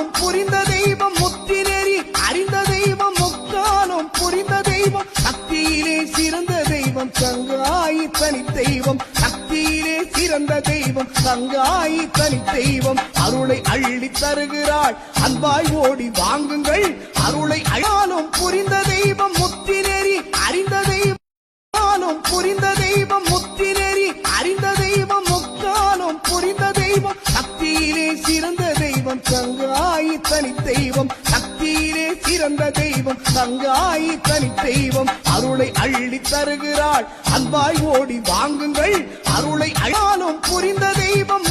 முக்காலும் புரிந்த தெய்வம் முத்தினேறி அறிந்த தெய்வம் முக்காலும் புரிந்த தெய்வம் சக்தியிலே சிறந்த தெய்வம் சங்காயி தனி தெய்வம் சக்தியிலே சிறந்த தெய்வம் சங்காயி தனி தெய்வம் அருளை அள்ளி தருகிறாள் அன்பாய் ஓடி வாங்குங்கள் அருளை அழாலும் புரிந்த தெய்வம் முத்தினேறி அறிந்த தெய்வம் புரிந்த தெய்வம் முத்தினேறி அறிந்த தெய்வம் முக்காலும் புரிந்த தெய்வம் சக்தியிலே சிறந்த தெய்வம் சங்காயி தனி தெய்வம் சக்தியிலே சிறந்த தெய்வம் சங்காயி தனி தெய்வம் அருளை அள்ளி தருகிறாள் அன்பாய் ஓடி வாங்குங்கள் அருளை அழாலும் புரிந்த தெய்வம்